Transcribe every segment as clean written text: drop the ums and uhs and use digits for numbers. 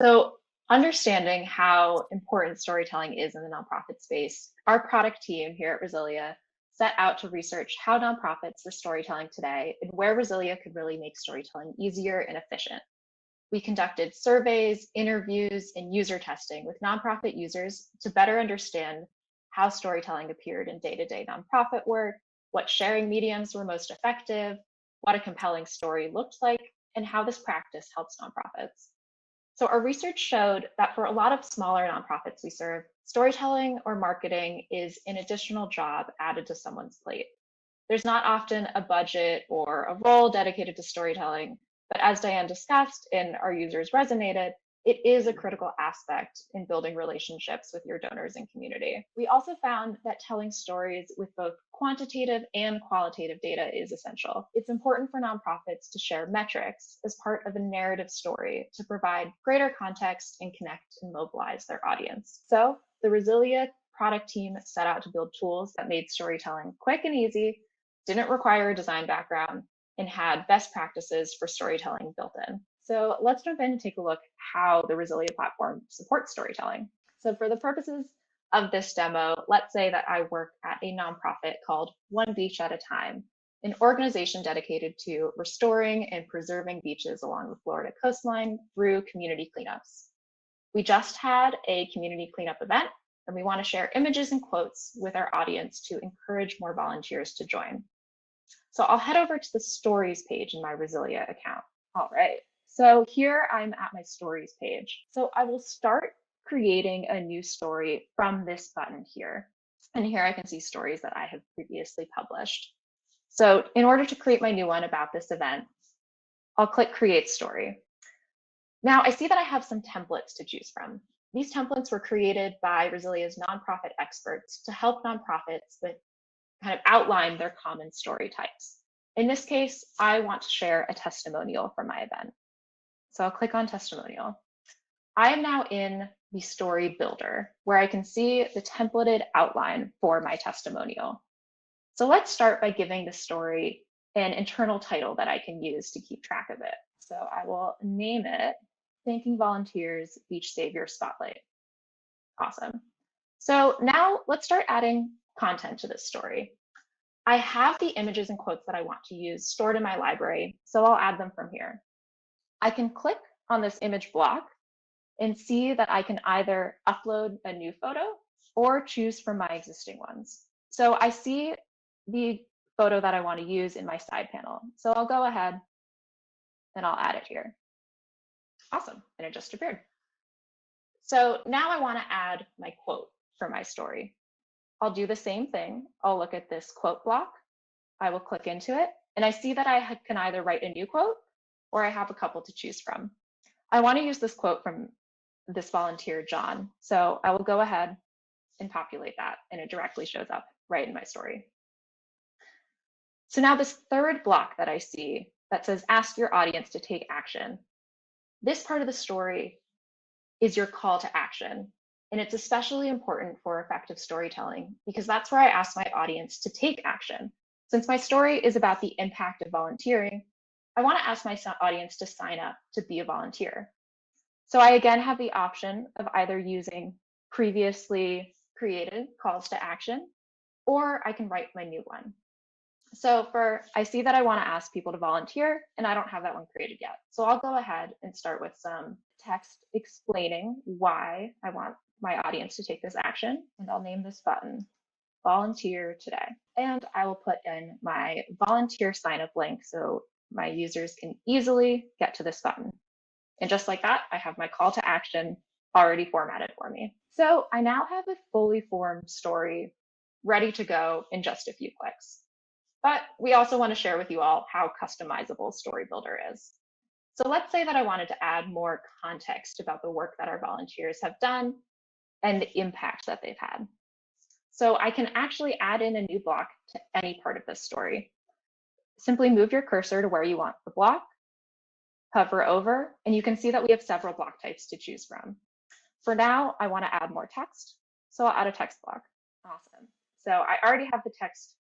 So, understanding how important storytelling is in the nonprofit space, our product team here at Resilia set out to research how nonprofits are storytelling today and where Resilia could really make storytelling easier and efficient. We conducted surveys, interviews, and user testing with nonprofit users to better understand how storytelling appeared in day to day nonprofit work, what sharing mediums were most effective, what a compelling story looked like, and how this practice helps nonprofits. So our research showed that for a lot of smaller nonprofits we serve, storytelling or marketing is an additional job added to someone's plate. There's not often a budget or a role dedicated to storytelling, but as Diane discussed and our users resonated, it is a critical aspect in building relationships with your donors and community. We also found that telling stories with both quantitative and qualitative data is essential. It's important for nonprofits to share metrics as part of a narrative story to provide greater context and connect and mobilize their audience. So the Resilia product team set out to build tools that made storytelling quick and easy, didn't require a design background, and had best practices for storytelling built in. So let's jump in and take a look how the Resilia platform supports storytelling. So for the purposes of this demo, let's say that I work at a nonprofit called One Beach at a Time, an organization dedicated to restoring and preserving beaches along the Florida coastline through community cleanups. We just had a community cleanup event, and we want to share images and quotes with our audience to encourage more volunteers to join. So I'll head over to the stories page in my Resilia account. All right, so here I'm at my stories page. So I will start creating a new story from this button here. And here I can see stories that I have previously published. So in order to create my new one about this event, I'll click Create Story. Now I see that I have some templates to choose from. These templates were created by Resilia's nonprofit experts to help nonprofits with kind of outline their common story types. In this case, I want to share a testimonial from my event. So I'll click on testimonial. I am now in the story builder where I can see the templated outline for my testimonial. So let's start by giving the story an internal title that I can use to keep track of it. So I will name it Thanking Volunteers Beach Savior Spotlight. Awesome. So now let's start adding content to this story. I have the images and quotes that I want to use stored in my library, so I'll add them from here. I can click on this image block and see that I can either upload a new photo or choose from my existing ones. So I see the photo that I want to use in my side panel. So I'll go ahead and I'll add it here. Awesome, and it just appeared. So now I want to add my quote for my story. I'll do the same thing. I'll look at this quote block. I will click into it, and I see that I can either write a new quote or I have a couple to choose from. I want to use this quote from this volunteer, John. So I will go ahead and populate that, and it directly shows up right in my story. So now this third block that I see that says ask your audience to take action. This part of the story is your call to action. And it's especially important for effective storytelling because that's where I ask my audience to take action. Since my story is about the impact of volunteering, I want to ask my audience to sign up to be a volunteer. So I again have the option of either using previously created calls to action, or I can write my new one. So I see that I want to ask people to volunteer and I don't have that one created yet. So I'll go ahead and start with some text explaining why I want my audience to take this action. And I'll name this button Volunteer Today. And I will put in my volunteer sign up link so my users can easily get to this button. And just like that, I have my call to action already formatted for me. So I now have a fully formed story ready to go in just a few clicks. But we also want to share with you all how customizable Story Builder is. So let's say that I wanted to add more context about the work that our volunteers have done and the impact that they've had. So I can actually add in a new block to any part of this story. Simply move your cursor to where you want the block, hover over, and you can see that we have several block types to choose from. For now, I want to add more text, so I'll add a text block. Awesome. So I already have the text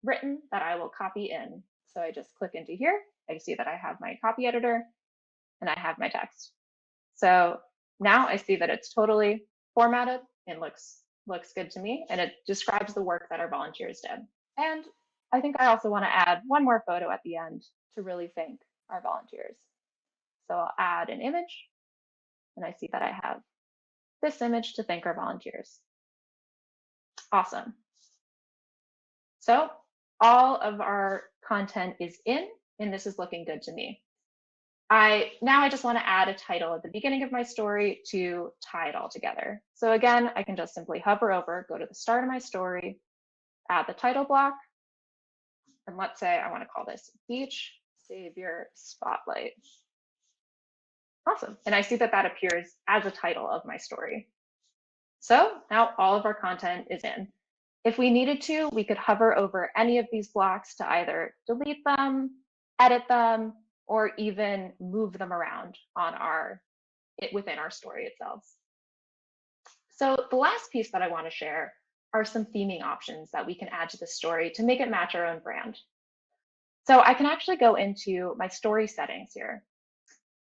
written that I will copy in. So I just click into here. I see that I have my copy editor and I have my text. So now I see that it's totally formatted and looks good to me, and it describes the work that our volunteers did. And I think I also want to add one more photo at the end to really thank our volunteers. So I'll add an image, and I see that I have this image to thank our volunteers. Awesome. So all of our content is in, and this is looking good to me. Now I just want to add a title at the beginning of my story to tie it all together. So again, I can just simply hover over, go to the start of my story, add the title block, and let's say I want to call this Beach Savior Spotlight. Awesome. And I see that that appears as a title of my story. So now all of our content is in. If we needed to, we could hover over any of these blocks to either delete them, edit them, or even move them around on within our story itself. So the last piece that I want to share are some theming options that we can add to the story to make it match our own brand. So I can actually go into my story settings here,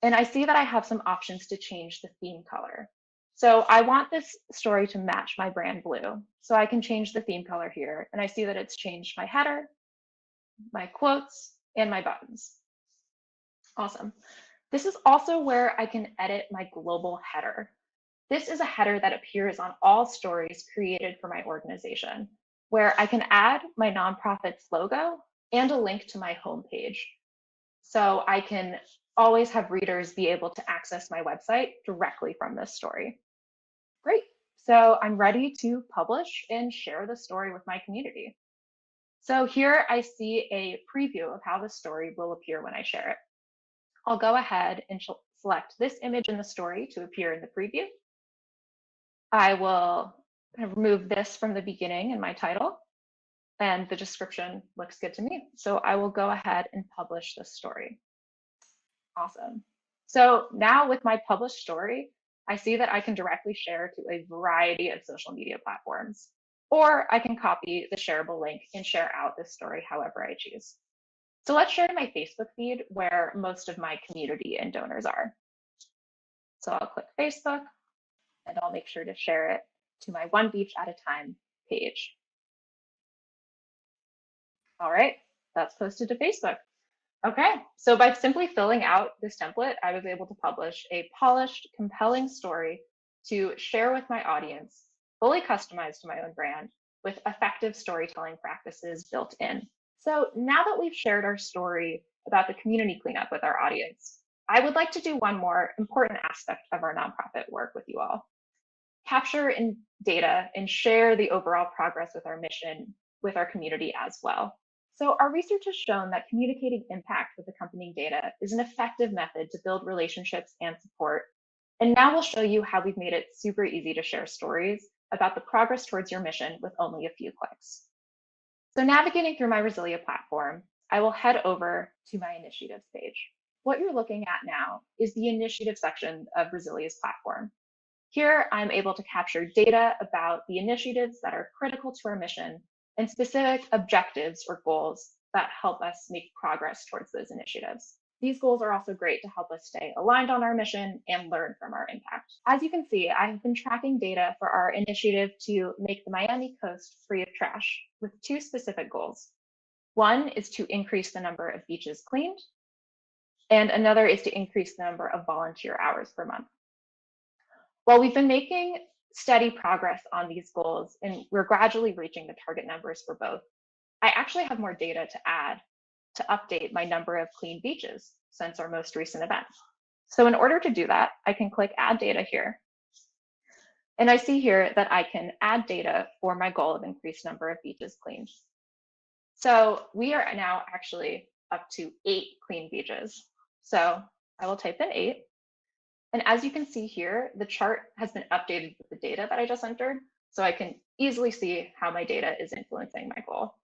and I see that I have some options to change the theme color. So I want this story to match my brand blue. So I can change the theme color here, and I see that it's changed my header, my quotes, and my buttons. Awesome. This is also where I can edit my global header. This is a header that appears on all stories created for my organization, where I can add my nonprofit's logo and a link to my homepage. So I can always have readers be able to access my website directly from this story. Great. So I'm ready to publish and share the story with my community. So here I see a preview of how the story will appear when I share it. I'll go ahead and select this image in the story to appear in the preview. I will kind of remove this from the beginning in my title, and the description looks good to me. So I will go ahead and publish this story. Awesome. So now with my published story, I see that I can directly share to a variety of social media platforms, or I can copy the shareable link and share out this story however I choose. So let's share to my Facebook feed where most of my community and donors are. So I'll click Facebook, and I'll make sure to share it to my One Beach at a Time page. All right, that's posted to Facebook. Okay, so by simply filling out this template, I was able to publish a polished, compelling story to share with my audience, fully customized to my own brand, with effective storytelling practices built in. So now that we've shared our story about the community cleanup with our audience, I would like to do one more important aspect of our nonprofit work with you all. Capture in data and share the overall progress with our mission with our community as well. So our research has shown that communicating impact with accompanying data is an effective method to build relationships and support. And now we'll show you how we've made it super easy to share stories about the progress towards your mission with only a few clicks. So navigating through my Resilia platform, I will head over to my initiatives page. What you're looking at now is the initiative section of Resilia's platform. Here, I'm able to capture data about the initiatives that are critical to our mission and specific objectives or goals that help us make progress towards those initiatives. These goals are also great to help us stay aligned on our mission and learn from our impact. As you can see, I have been tracking data for our initiative to make the Miami coast free of trash with two specific goals. One is to increase the number of beaches cleaned, and another is to increase the number of volunteer hours per month. While we've been making steady progress on these goals and we're gradually reaching the target numbers for both, I actually have more data to add to update my number of clean beaches since our most recent event. So in order to do that, I can click Add Data here. And I see here that I can add data for my goal of increased number of beaches cleaned. So we are now actually up to 8 clean beaches. So I will type in 8. And as you can see here, the chart has been updated with the data that I just entered, so I can easily see how my data is influencing my goal.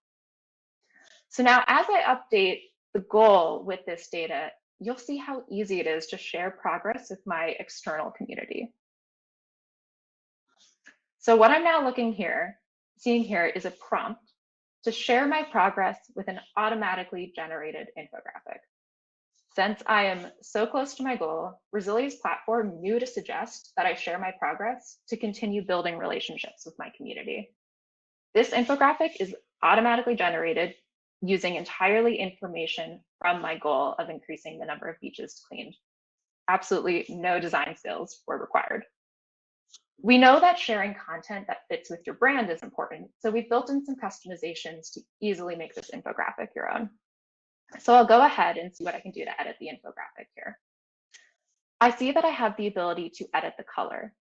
So now as I update the goal with this data, you'll see how easy it is to share progress with my external community. So what I'm now seeing here is a prompt to share my progress with an automatically generated infographic. Since I am so close to my goal, Resilia's platform knew to suggest that I share my progress to continue building relationships with my community. This infographic is automatically generated using entirely information from my goal of increasing the number of beaches cleaned. Absolutely no design skills were required. We know that sharing content that fits with your brand is important, so we've built in some customizations to easily make this infographic your own. So I'll go ahead and see what I can do to edit the infographic here. I see that I have the ability to edit the color.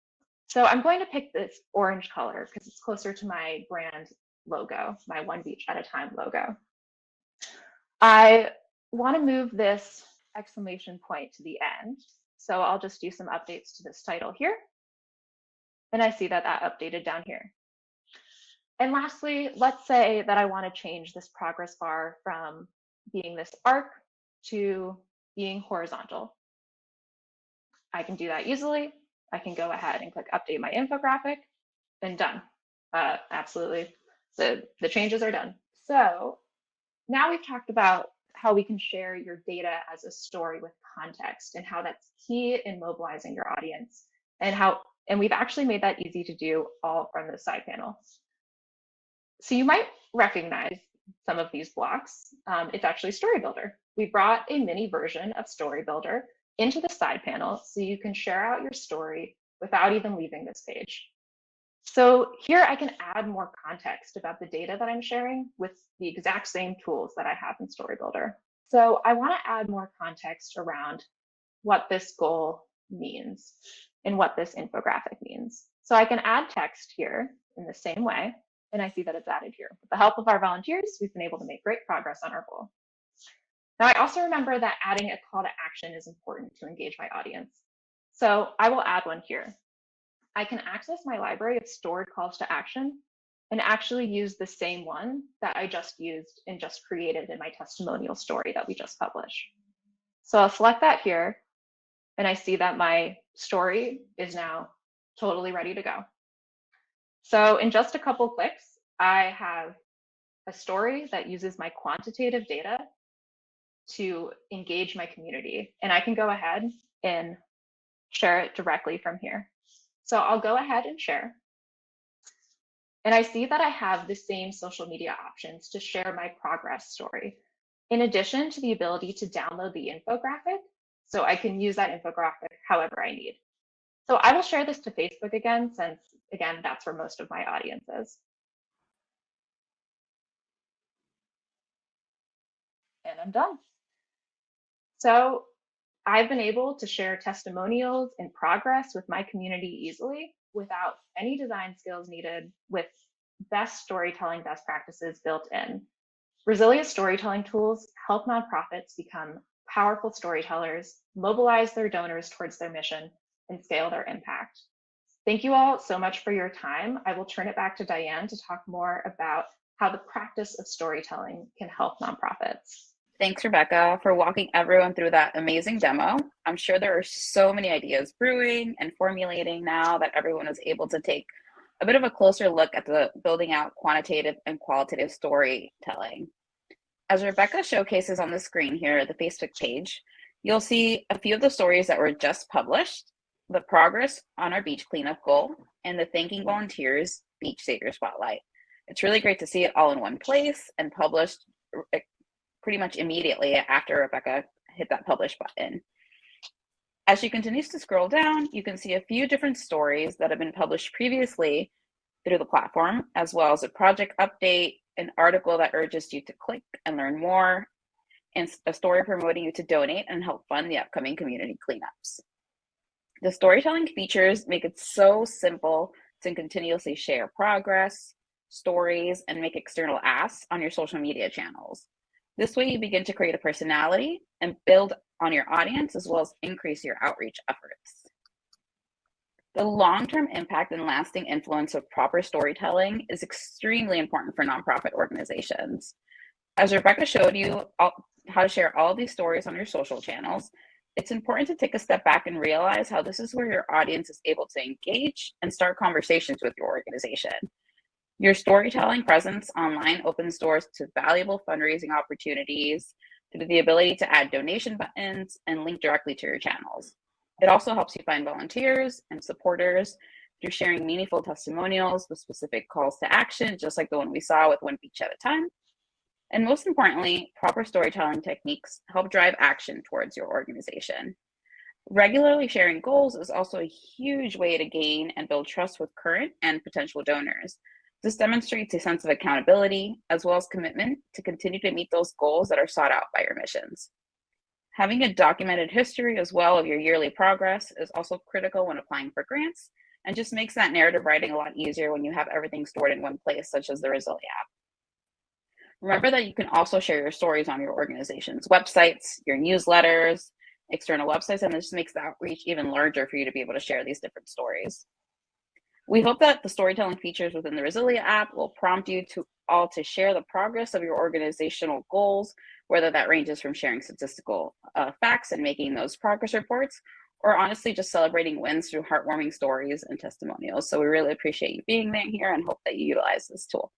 So I'm going to pick this orange color because it's closer to my brand logo, my One Beach at a Time logo. I want to move this exclamation point to the end. So I'll just do some updates to this title here. And I see that that updated down here. And lastly, let's say that I want to change this progress bar from being this arc to being horizontal. I can do that easily. I can go ahead and click update my infographic and done. Absolutely, the changes are done. So now we've talked about how we can share your data as a story with context and how that's key in mobilizing your audience, and we've actually made that easy to do all from the side panel. So you might recognize some of these blocks. It's actually Story Builder. We brought a mini version of Story Builder into the side panel so you can share out your story without even leaving this page. So here I can add more context about the data that I'm sharing with the exact same tools that I have in Story Builder. So I want to add more context around what this goal means and what this infographic means. So I can add text here in the same way, and I see that it's added here. With the help of our volunteers, we've been able to make great progress on our goal. Now, I also remember that adding a call to action is important to engage my audience. So I will add one here. I can access my library of stored calls to action and actually use the same one that I just used and just created in my testimonial story that we just published. So I'll select that here, and I see that my story is now totally ready to go. So in just a couple clicks, I have a story that uses my quantitative data to engage my community, and I can go ahead and share it directly from here. So I'll go ahead and share. And I see that I have the same social media options to share my progress story, in addition to the ability to download the infographic, so I can use that infographic however I need. So I will share this to Facebook again, since again, that's where most of my audience is. And I'm done. So I've been able to share testimonials and progress with my community easily without any design skills needed, with best storytelling best practices built in. Resilia's storytelling tools help nonprofits become powerful storytellers, mobilize their donors towards their mission, and scale their impact. Thank you all so much for your time. I will turn it back to Diane to talk more about how the practice of storytelling can help nonprofits. Thanks, Rebecca, for walking everyone through that amazing demo. I'm sure there are so many ideas brewing and formulating now that everyone is able to take a bit of a closer look at the building out quantitative and qualitative storytelling. As Rebecca showcases on the screen here, the Facebook page, you'll see a few of the stories that were just published, the progress on our beach cleanup goal, and the Thanking Volunteers Beach Savior Spotlight. It's really great to see it all in one place and published pretty much immediately after Rebecca hit that publish button. As she continues to scroll down, you can see a few different stories that have been published previously through the platform, as well as a project update, an article that urges you to click and learn more, and a story promoting you to donate and help fund the upcoming community cleanups. The storytelling features make it so simple to continuously share progress, stories, and make external asks on your social media channels. This way you begin to create a personality and build on your audience, as well as increase your outreach efforts. The long-term impact and lasting influence of proper storytelling is extremely important for nonprofit organizations. As Rebecca showed you how to share all of these stories on your social channels, it's important to take a step back and realize how this is where your audience is able to engage and start conversations with your organization. Your storytelling presence online opens doors to valuable fundraising opportunities, through the ability to add donation buttons and link directly to your channels. It also helps you find volunteers and supporters through sharing meaningful testimonials with specific calls to action, just like the one we saw with One Beach at a Time. And most importantly, proper storytelling techniques help drive action towards your organization. Regularly sharing goals is also a huge way to gain and build trust with current and potential donors. This demonstrates a sense of accountability as well as commitment to continue to meet those goals that are sought out by your missions. Having a documented history as well of your yearly progress is also critical when applying for grants and just makes that narrative writing a lot easier when you have everything stored in one place, such as the Resilia app. Remember that you can also share your stories on your organization's websites, your newsletters, external websites, and this makes the outreach even larger for you to be able to share these different stories. We hope that the storytelling features within the Resilia app will prompt you to all to share the progress of your organizational goals, whether that ranges from sharing statistical facts and making those progress reports, or honestly just celebrating wins through heartwarming stories and testimonials. So we really appreciate you being there here and hope that you utilize this tool.